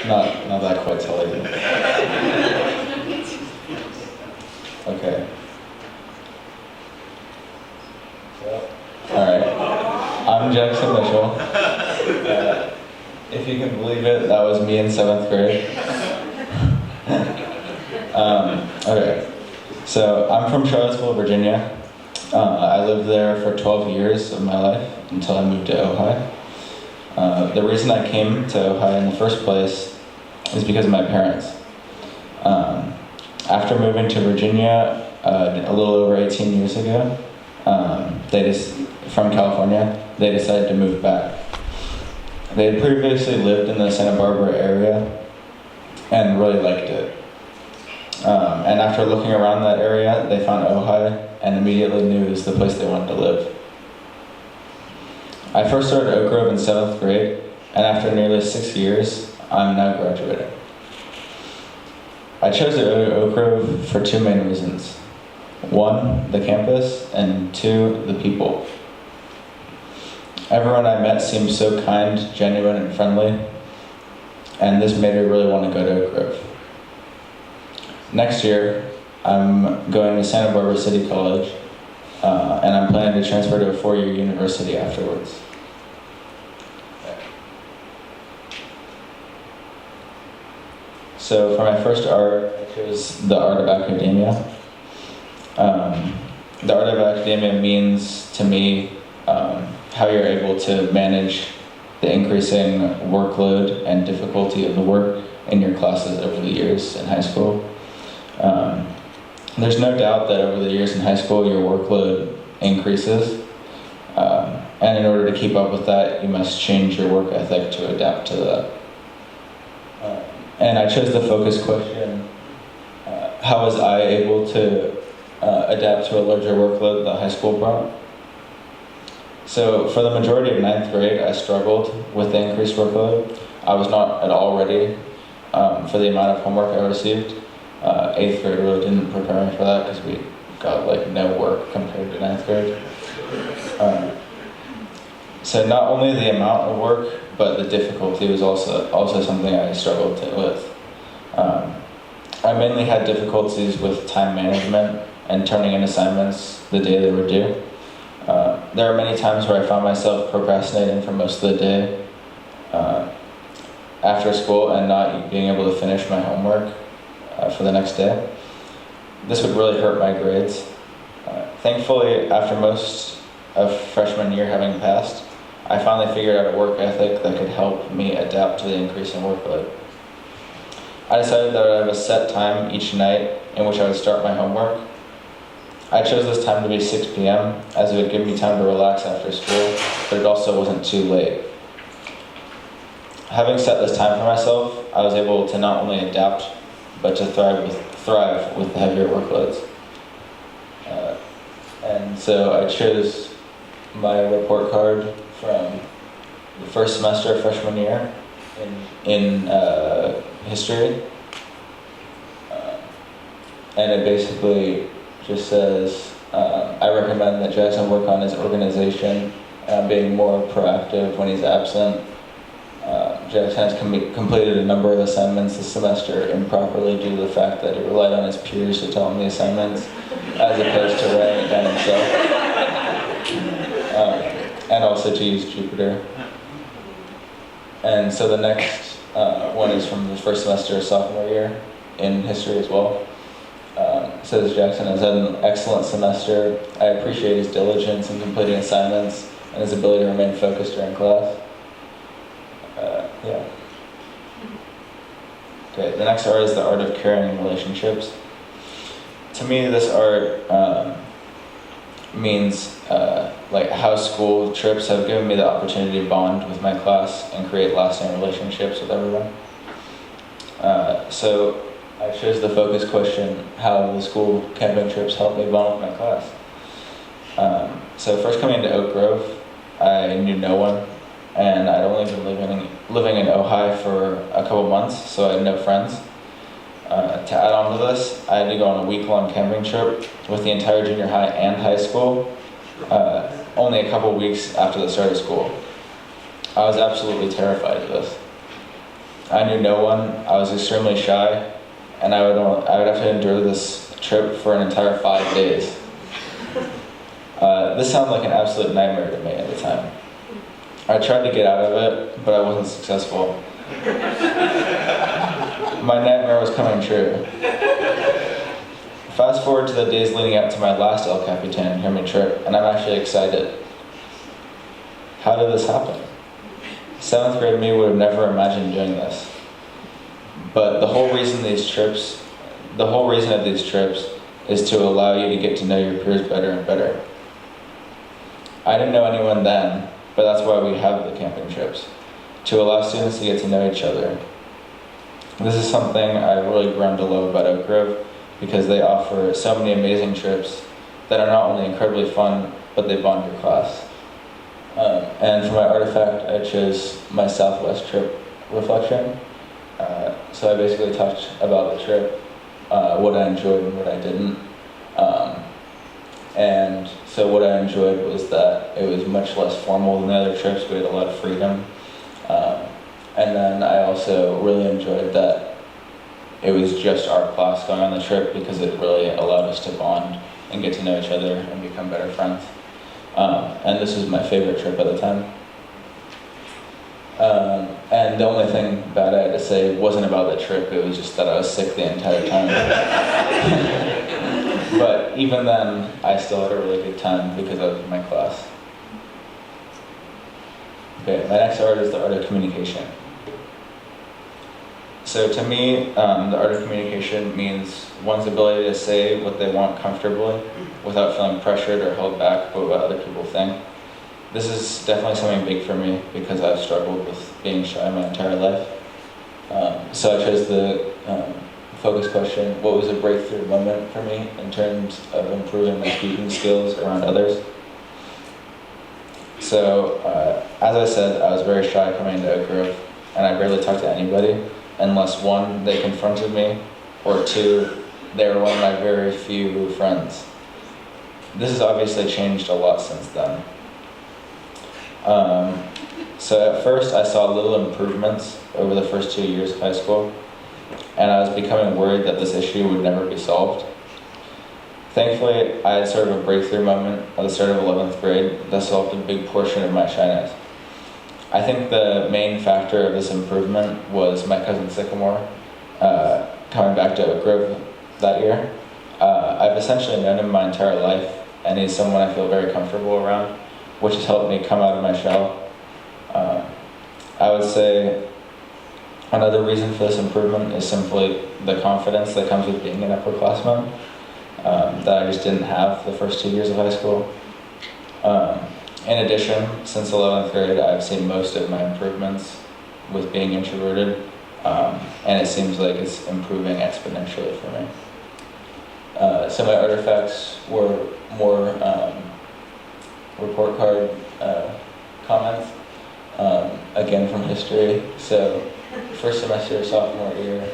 Not that quite tell you. Okay. Alright. I'm Jackson Mitchell. If you can believe it, that was me in 7th grade. Okay. So I'm from Charlottesville, Virginia. I lived there for 12 years of my life until I moved to Ojai. The reason I came to Ojai in the first place is because of my parents. After moving to Virginia a little over 18 years ago, from California, they decided to move back. They had previously lived in the Santa Barbara area and really liked it. And after looking around that area, they found Ojai and immediately knew it was the place they wanted to live. I first started Oak Grove in 7th grade, and after nearly 6 years, I'm now graduating. I chose to go to Oak Grove for 2 main reasons. 1, the campus, and 2, the people. Everyone I met seemed so kind, genuine, and friendly, and this made me really want to go to Oak Grove. Next year, I'm going to Santa Barbara City College, and I'm planning to transfer to a 4-year university afterwards. So for my first art, I chose the art of academia. The art of academia means to me how you're able to manage the increasing workload and difficulty of the work in your classes over the years in high school. There's no doubt that over the years in high school your workload increases, and in order to keep up with that, you must change your work ethic to adapt to that. And I chose the focus question, how was I able to adapt to a larger workload that high school brought? So for the majority of 9th grade, I struggled with the increased workload. I was not at all ready for the amount of homework I received. 8th grade really didn't prepare me for that because we got like no work compared to 9th grade. So not only the amount of work, but the difficulty was also something I struggled with. I mainly had difficulties with time management and turning in assignments the day they were due. There are many times where I found myself procrastinating for most of the day after school and not being able to finish my homework for the next day. This would really hurt my grades. Thankfully, after most of freshman year having passed, I finally figured out a work ethic that could help me adapt to the increasing workload. I decided that I would have a set time each night in which I would start my homework. I chose this time to be 6 p.m. as it would give me time to relax after school, but it also wasn't too late. Having set this time for myself, I was able to not only adapt, but to thrive with the heavier workloads. And so I chose my report card from the first semester of freshman year in history. And it basically just says, I recommend that Jackson work on his organization and being more proactive when he's absent. Jackson has completed a number of assignments this semester improperly due to the fact that he relied on his peers to tell him the assignments as opposed to writing it down himself. And also to use Jupyter. And so the next one is from the first semester of sophomore year in history as well. Says Jackson has had an excellent semester. I appreciate his diligence in completing assignments and his ability to remain focused during class. Yeah. Okay, the next art is the art of carrying relationships. To me, this art means like how school trips have given me the opportunity to bond with my class and create lasting relationships with everyone. So I chose the focus question, how the school camping trips helped me bond with my class. So first coming to Oak Grove, I knew no one, and I'd only been living in Ojai for a couple months, so I had no friends. To add on to this, I had to go on a week-long camping trip with the entire junior high and high school, only a couple weeks after the start of school. I was absolutely terrified of this. I knew no one, I was extremely shy, and I would have to endure this trip for an entire 5 days. This sounded like an absolute nightmare to me at the time. I tried to get out of it, but I wasn't successful. My nightmare was coming true. Fast forward to the days leading up to my last El Capitan Hermit trip, and I'm actually excited. How did this happen? 7th grade me would have never imagined doing this. But the whole reason of these trips is to allow you to get to know your peers better and better. I didn't know anyone then, but that's why we have the camping trips, to allow students to get to know each other. This is something I've really grown to love about Oak Grove, because they offer so many amazing trips that are not only incredibly fun, but they bond your class. And for my artifact, I chose my Southwest trip reflection. So I basically talked about the trip, what I enjoyed and what I didn't. And so what I enjoyed was that it was much less formal than the other trips. We had a lot of freedom. And then I also really enjoyed that it was just our class going on the trip, because it really allowed us to bond and get to know each other and become better friends. And this was my favorite trip at the time. And the only thing bad I had to say wasn't about the trip, it was just that I was sick the entire time. But even then, I still had a really good time because I was in my class. Okay, my next art is the art of communication. So to me, the art of communication means one's ability to say what they want comfortably without feeling pressured or held back by what other people think. This is definitely something big for me because I've struggled with being shy my entire life. So I chose the focus question, what was a breakthrough moment for me in terms of improving my speaking skills around others? So, as I said, I was very shy coming to Oak Grove, and I barely talked to anybody, unless one, they confronted me, or two, they were one of my very few friends. This has obviously changed a lot since then. So at first I saw little improvements over the first 2 years of high school, and I was becoming worried that this issue would never be solved. Thankfully, I had sort of a breakthrough moment at the start of 11th grade that solved a big portion of my shyness. I think the main factor of this improvement was my cousin Sycamore coming back to Oak Grove that year. I've essentially known him my entire life, and he's someone I feel very comfortable around, which has helped me come out of my shell. I would say another reason for this improvement is simply the confidence that comes with being an upperclassman that I just didn't have the first 2 years of high school. In addition, since 11th grade, I've seen most of my improvements with being introverted, and it seems like it's improving exponentially for me. So my artifacts were more report card comments, again from history. So first semester, sophomore year,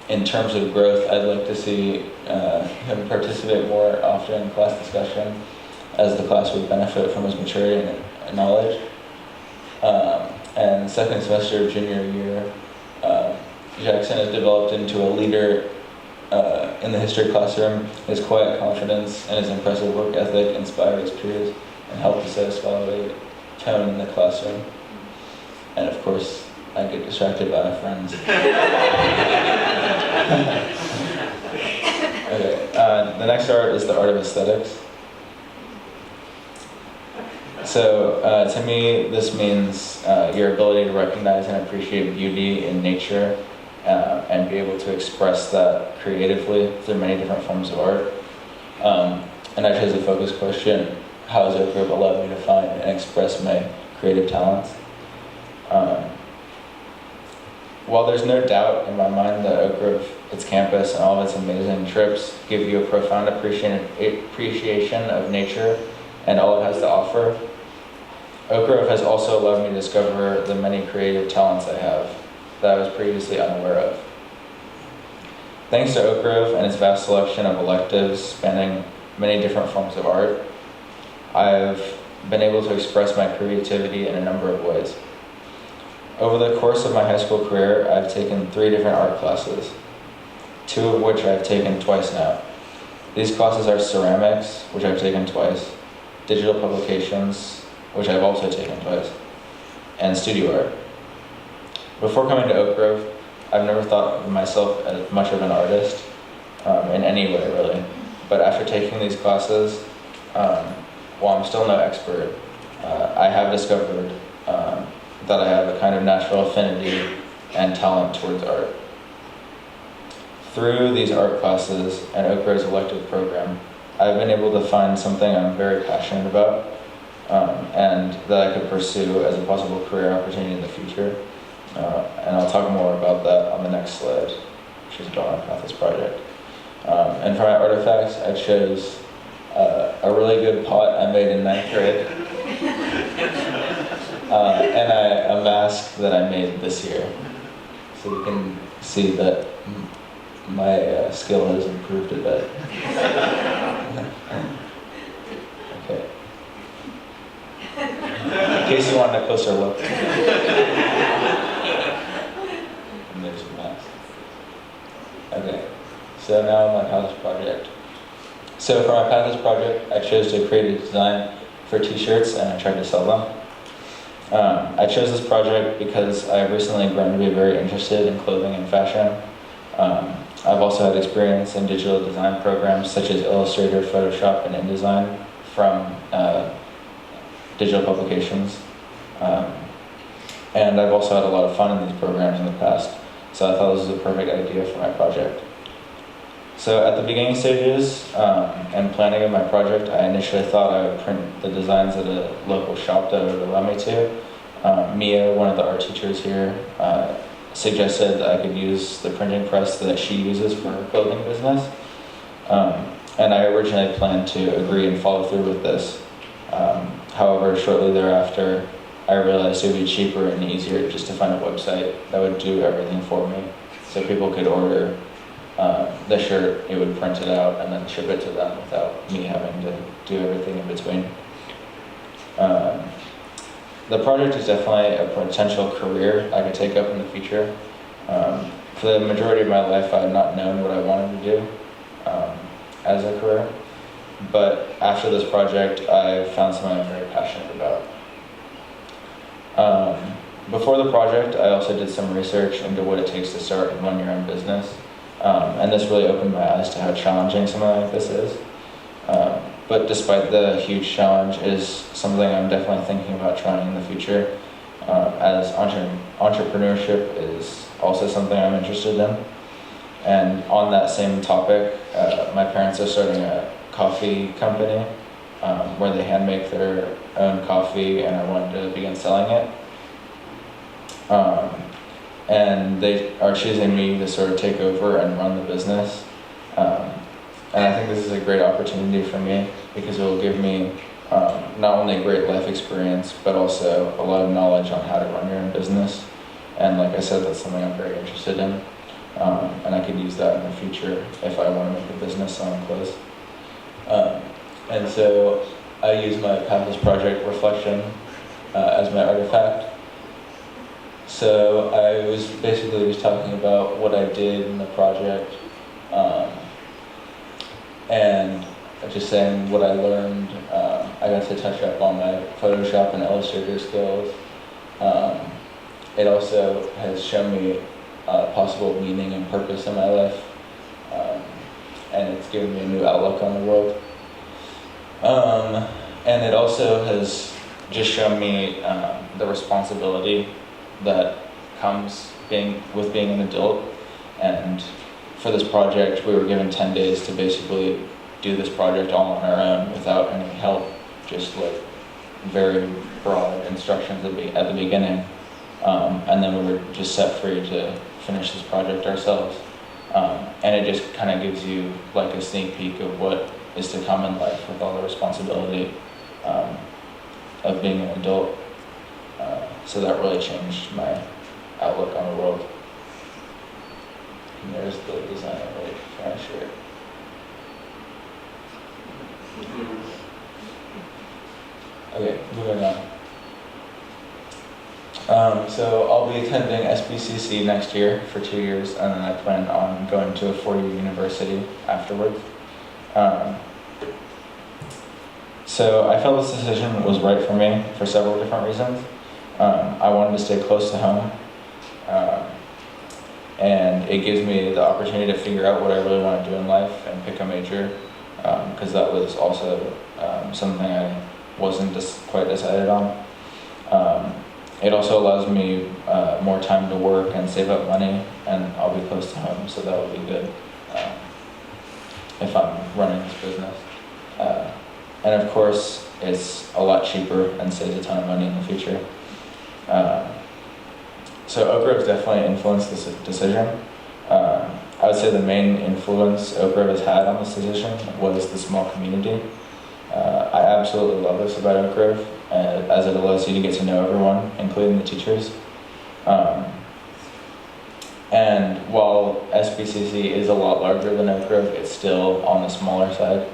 in terms of growth, I'd like to see him participate more often in class discussion, as the class would benefit from his maturity and knowledge. And second semester, junior year, Jackson has developed into a leader in the history classroom. His quiet confidence and his impressive work ethic inspire his peers and help to set a scholarly tone in the classroom. And of course, I get distracted by my friends. Okay, the next art is the art of aesthetics. So to me, this means your ability to recognize and appreciate beauty in nature and be able to express that creatively through many different forms of art. And I chose the focus question, how has Oak Grove allowed me to find and express my creative talents? While there's no doubt in my mind that Oak Grove, its campus, and all of its amazing trips give you a profound appreciation of nature and all it has to offer, Oak Grove has also allowed me to discover the many creative talents I have that I was previously unaware of. Thanks to Oak Grove and its vast selection of electives spanning many different forms of art, I've been able to express my creativity in a number of ways. Over the course of my high school career, I've taken 3 different art classes, 2 of which I've taken twice now. These classes are ceramics, which I've taken twice, digital publications, which I've also taken twice, and studio art. Before coming to Oak Grove, I've never thought of myself as much of an artist in any way, really. But after taking these classes, while I'm still no expert, I have discovered that I have a kind of natural affinity and talent towards art. Through these art classes and Oak Grove's elective program, I've been able to find something I'm very passionate about and that I could pursue as a possible career opportunity in the future. And I'll talk more about that on the next slide, which is about my Pathos project. And for my artifacts, I chose a really good pot I made in 9th grade, and a mask that I made this year. So you can see that my skill has improved a bit. Okay. In case you wanted a closer look. And there's a mask. Okay. So now my Pathos project. So for my Pathos project, I chose to create a design for t-shirts and I tried to sell them. I chose this project because I've recently grown to be very interested in clothing and fashion. I've also had experience in digital design programs such as Illustrator, Photoshop, and InDesign from digital publications. And I've also had a lot of fun in these programs in the past, so I thought this was a perfect idea for my project. So at the beginning stages and planning of my project, I initially thought I would print the designs at a local shop that would allow me to. Mia, one of the art teachers here, suggested that I could use the printing press that she uses for her clothing business. And I originally planned to agree and follow through with this. However, shortly thereafter, I realized it would be cheaper and easier just to find a website that would do everything for me. So people could order the shirt, it would print it out, and then ship it to them without me having to do everything in between. The project is definitely a potential career I could take up in the future. For the majority of my life, I had not known what I wanted to do as a career. But after this project, I found something I'm very passionate about. Before the project, I also did some research into what it takes to start and run your own business. And this really opened my eyes to how challenging something like this is. But despite the huge challenge, it is something I'm definitely thinking about trying in the future, as entrepreneurship is also something I'm interested in. And on that same topic, my parents are starting a coffee company where they hand make their own coffee, and I wanted to begin selling it. And they are choosing me to sort of take over and run the business. And I think this is a great opportunity for me because it will give me not only great life experience, but also a lot of knowledge on how to run your own business. And like I said, that's something I'm very interested in. And I could use that in the future if I want to make a business selling clothes. And so I use my Pathos project reflection as my artifact. So I was basically just talking about what I did in the project, and just saying what I learned. I got to touch up on my Photoshop and Illustrator skills. It also has shown me possible meaning and purpose in my life, and it's given me a new outlook on the world. And it also has just shown me the responsibility that comes with being an adult. And for this project, we were given 10 days to basically do this project all on our own without any help, just like very broad instructions at the beginning. And then we were just set free to finish this project ourselves. And it just kind of gives you like a sneak peek of what is to come in life with all the responsibility of being an adult. So that really changed my outlook on the world. And there's the design I'm really trying to share. Okay, moving on. So I'll be attending SBCC next year for 2 years, and then I plan on going to a 4-year university afterwards. So I felt this decision was right for me for several different reasons. I wanted to stay close to home, and it gives me the opportunity to figure out what I really want to do in life and pick a major, because that was also something I wasn't quite decided on. It also allows me more time to work and save up money, and I'll be close to home, so that will be good if I'm running this business. And of course, it's a lot cheaper and saves a ton of money in the future. So Oak Grove definitely influenced this decision. I would say the main influence Oak Grove has had on this decision was the small community. I absolutely love this about Oak Grove, as it allows you to get to know everyone, including the teachers. And while SBCC is a lot larger than Oak Grove, it's still on the smaller side.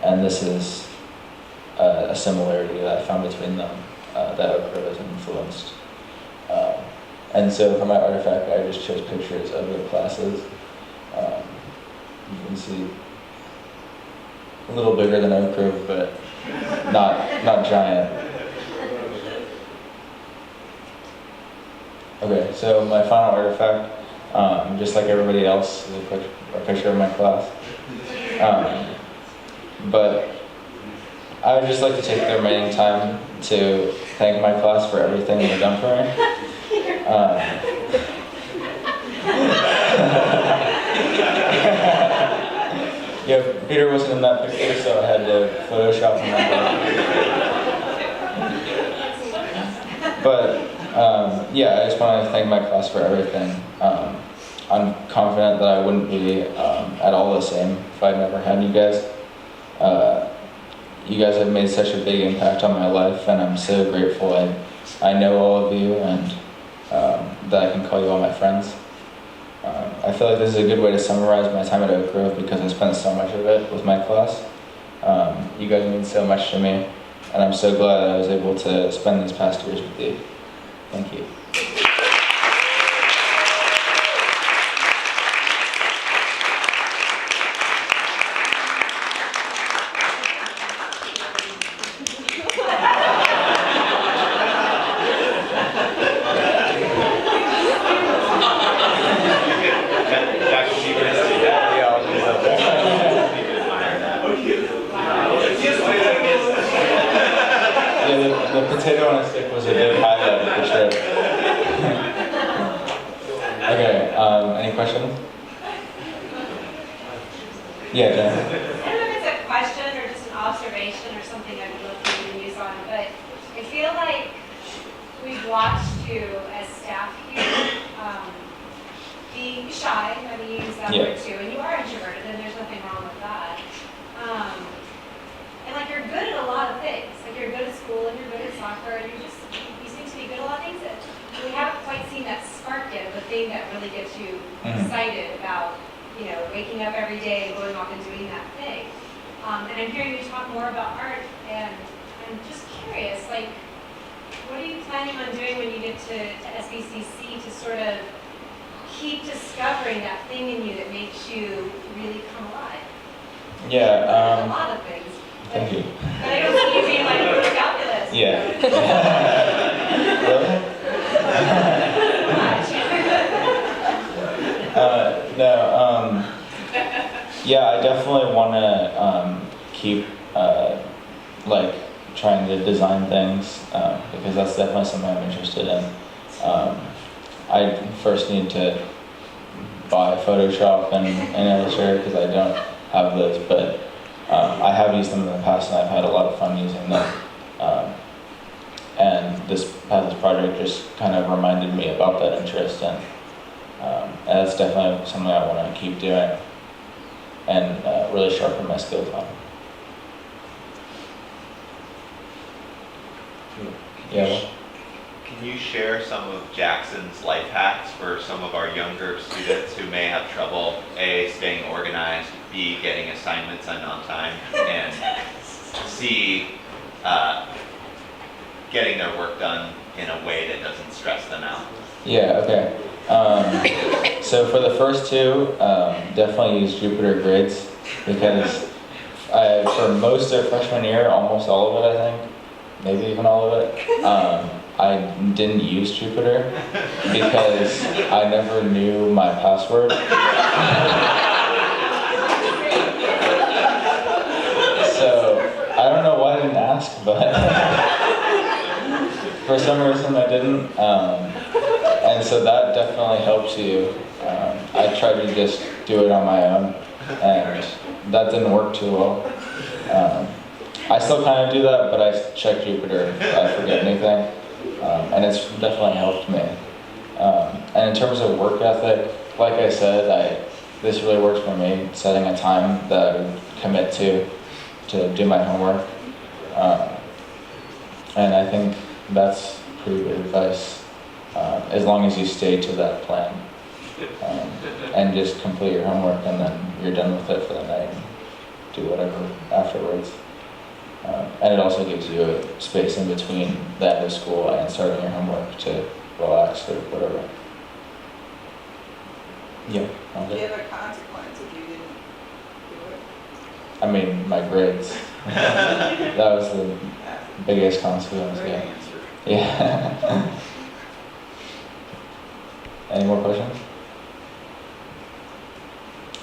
And this is a similarity that I found between them that Oak Grove has influenced. And so for my artifact, I just chose pictures of the classes. You can see a little bigger than Oak Grove, but not giant. Okay, so my final artifact, just like everybody else, is a picture of my class. But I would just like to take the remaining time to thank my class for everything they've done for me. Yeah, Peter wasn't in that picture, so I had to Photoshop him in. But yeah, I just want to thank my class for everything. I'm confident that I wouldn't be at all the same if I'd never had you guys. You guys have made such a big impact on my life, and I'm so grateful I know all of you, and that I can call you all my friends. I feel like this is a good way to summarize my time at Oak Grove because I spent so much of it with my class. You guys mean so much to me, and I'm so glad I was able to spend these past years with you. Thank you. The potato on a stick was a big highlight of the trip. Okay, any questions? Yeah, Jen. I don't know if it's a question or just an observation or something I'd love for you to use on, but I feel like we've watched you as staff here be shy, I mean, you use that word too, and you are introverted, and there's nothing wrong with that. And like you're good at a lot of things. Like you're good at school and you're good at soccer and you seem to be good at a lot of things that we haven't quite seen that spark yet, the thing that really gets you excited about, waking up every day and going off and doing that thing. And I'm hearing you talk more about art, and I'm just curious, like, what are you planning on doing when you get to SBCC to sort of keep discovering that thing in you that makes you really come alive? Yeah. A lot of things. Thank you. But I don't see you being like a calculus. Yeah. Really? No. Yeah, I definitely want to keep trying to design things because that's definitely something I'm interested in. I first need to buy Photoshop and Illustrator because I don't have those, but I have used them in the past and I've had a lot of fun using them. And this project just kind of reminded me about that interest, and that's definitely something I want to keep doing and really sharpen my skills on. Yeah. Can you share some of Jackson's life hacks for some of our younger students who may have trouble, A, staying organized, B, getting assignments in on time, and C, getting their work done in a way that doesn't stress them out. Yeah, okay. So for the first two, definitely use Jupyter Grids because for most of freshman year, almost all of it, I think, maybe even all of it, I didn't use Jupyter because I never knew my password. So I don't know why I didn't ask, but for some reason I didn't. And so that definitely helps you. I tried to just do it on my own, and that didn't work too well. I still kind of do that, but I check Jupyter if I forget anything, and it's definitely helped me. And in terms of work ethic, like I said, this really works for me, setting a time that I would commit to do my homework. And I think that's pretty good advice, as long as you stay to that plan. And just complete your homework and then you're done with it for the night and do whatever afterwards. And it also gives you a space in between the end of school and starting your homework to relax or whatever. Yeah. Do you have a consequence if you didn't do it? I mean, my grades. That was the biggest consequence, Great yeah. answer. Yeah. Any more questions?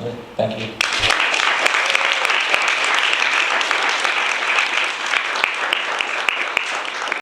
Okay, thank you.